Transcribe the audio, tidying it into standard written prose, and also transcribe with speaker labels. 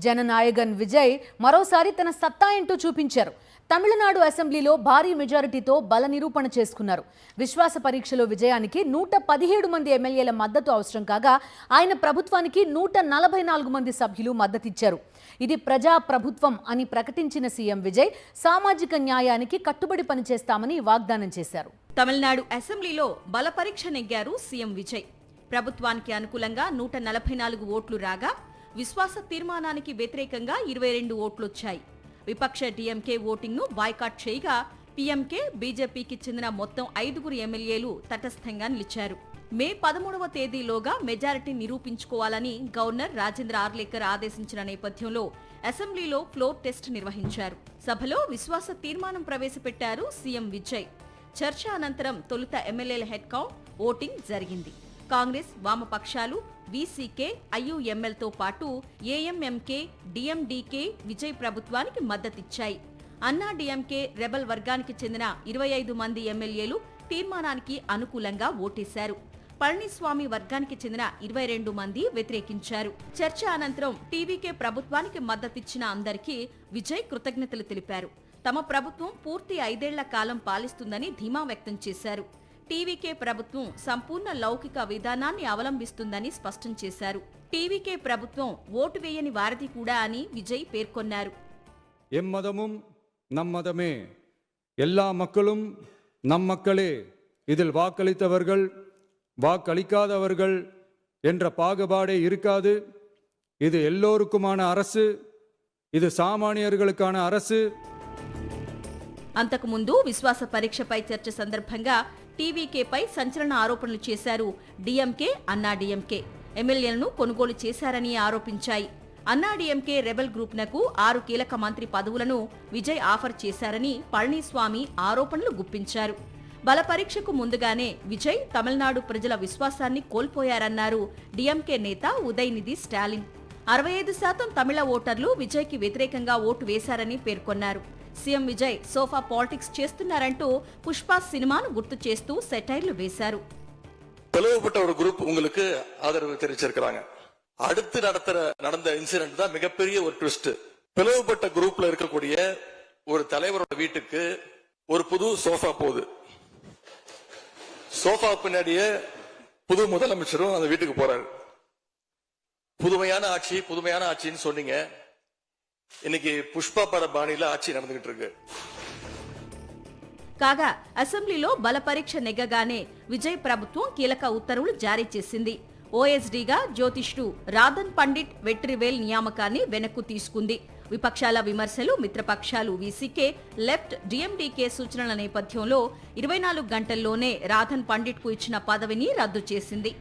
Speaker 1: జననాయగన్ విజయ్ మరోసారి తన సత్తా ఏంటో చూపించారు. తమిళనాడు అసెంబ్లీలో భారీ మెజారిటీతో బల నిరూపణ చేసుకున్నారు. విశ్వాస పరీక్షలో విజయానికి 117 మంది ఎమ్మెల్యేల మద్దతు అవసరం కాగా ఆయన ప్రభుత్వానికి 144 మంది సభ్యులు మద్దతిచ్చారు. ఇది ప్రజా ప్రభుత్వం అని ప్రకటించిన సీఎం విజయ్ సామాజిక న్యాయానికి కట్టుబడి పనిచేస్తామని వాగ్దానం చేశారు.
Speaker 2: తమిళనాడు అసెంబ్లీలో బల పరీక్ష నెగ్గారు సీఎం విజయ్. ప్రభుత్వానికి అనుకూలంగా 144 ఓట్లు రాగా విశ్వాస తీర్మానానికి వ్యతిరేకంగా 22 ఓట్లొచ్చాయి. విపక్ష డీఎంకే ఓటింగ్ను బాయ్కాట్ చేయగా పీఎంకే, బీజేపీకి చెందిన మొత్తం 5 ఎమ్మెల్యేలు తటస్థంగా నిలిచారు. మే 13వ తేదీలోగా మెజారిటీ నిరూపించుకోవాలని గవర్నర్ రాజేంద్ర ఆర్లేకర్ ఆదేశించిన నేపథ్యంలో అసెంబ్లీలో ఫ్లోర్ టెస్ట్ నిర్వహించారు. సభలో విశ్వాస తీర్మానం ప్రవేశపెట్టారు సీఎం విజయ్. చర్చ అనంతరం తొలుత ఎమ్మెల్యేల హెడ్ కౌంట్, ఓటింగ్ జరిగింది. కాంగ్రెస్, వామపక్షాలు, వీసీకే, ఐయుఎంఎల్తో పాటు ఏఎంఎంకే, డిఎండీకే విజయ్ ప్రభుత్వానికి మద్దతిచ్చాయి. అన్నా డీఎంకే, రెబల్ వర్గానికి చెందిన 25 మంది ఎమ్మెల్యేలు తీర్మానానికి అనుకూలంగా ఓటేశారు. పళనిస్వామి వర్గానికి చెందిన 22 మంది వ్యతిరేకించారు. చర్చ అనంతరం టీవీకే ప్రభుత్వానికి మద్దతిచ్చిన అందరికీ విజయ్ కృతజ్ఞతలు తెలిపారు. తమ ప్రభుత్వం పూర్తి 5 ఏళ్ల కాలం పాలిస్తుందని ధీమా వ్యక్తం చేశారు. టీవీకే ప్రభుత్వం సంపూర్ణ లౌకిక విధానాన్ని అవలంబిస్తుందని స్పష్టం చేశారు. టీవీకే ప్రభుత్వం ఓటు వేయని వారధి కూడా అని విజయ్ పేర్కొన్నారు.
Speaker 3: எம்மதமும் நம்மதமே, எல்லா மக்களும் நம் மக்களே, இதில் வாக்களித்தவர்கள் வாக்களிக்காதவர்கள் என்ற பாகுபாடே இருக்காது. இது எல்லோருக்குமான அரசு, இது సామాన్యులకుకాన அரசு.
Speaker 2: అంతకుముందు విశ్వాస పరీక్షపై చర్చ సందర్భంగా టీవీకేపై సంచలన ఆరోపణలు చేశారు డీఎంకే, అన్నా డీఎంకే. ఎమ్మెల్యేలను కొనుగోలు చేశారని ఆరోపించాయి. అన్నా డీఎంకే రెబెల్ గ్రూప్నకు 6 కీలక మంత్రి పదవులను విజయ్ ఆఫర్ చేశారని పళనిస్వామి ఆరోపణలు గుప్పించారు. బల పరీక్షకు ముందుగానే విజయ్ తమిళనాడు ప్రజల విశ్వాసాన్ని కోల్పోయారన్నారు డీఎంకే నేత ఉదయనిధి స్టాలిన్. 65% తమిళ ఓటర్లు విజయ్కి వ్యతిరేకంగా ఓటు వేశారని పేర్కొన్నారు. సీఎం విజయ్ సోఫా పాలిటిక్స్ చేస్తున్నారంటూ పుష్ప సినిమాను గుర్తు చేస్తూ సెటైర్లు వేశారు.
Speaker 4: பிளவுபட்ட ஒரு குரூப் உங்களுக்கு ஆதரவு தெரிவிச்சிருக்காங்க. அடுத்து நடந்த இன்சிடென்ட் தான் மிகப்பெரிய ஒரு ட்விஸ்ட். பிளவுபட்ட குரூப்ல இருக்கக்கூடிய ஒரு தலைவரோட வீட்டுக்கு ஒரு புது சோஃபா போகுது. சோஃபா பின்னாடியே புது முதலமைச்சரும் அந்த வீட்டுக்கு போறாரு. புதுமையான ஆட்சின்னு சொன்னீங்க. இன்னைக்கு పుష్ప పడ బాణీలో ఆచి நடந்துகிட்டு இருக்கு.
Speaker 2: కాగా అసెంబ్లీలో బల పరీక్ష నెగ్గగానే విజయ్ ప్రభుత్వం కీలక ఉత్తర్వులు జారీ చేసింది. ఓఎస్డీగా జ్యోతిష్డు రాధన్ పండిట్ వెట్రివేల్ నియామకాన్ని వెనక్కు తీసుకుంది. విపక్షాల విమర్శలు, మిత్రపక్షాలు వీసీకే, లెఫ్ట్, డిఎండీకే సూచనల నేపథ్యంలో 24 గంటల్లోనే రాధన్ పండిట్కు ఇచ్చిన పదవిని రద్దు చేసింది.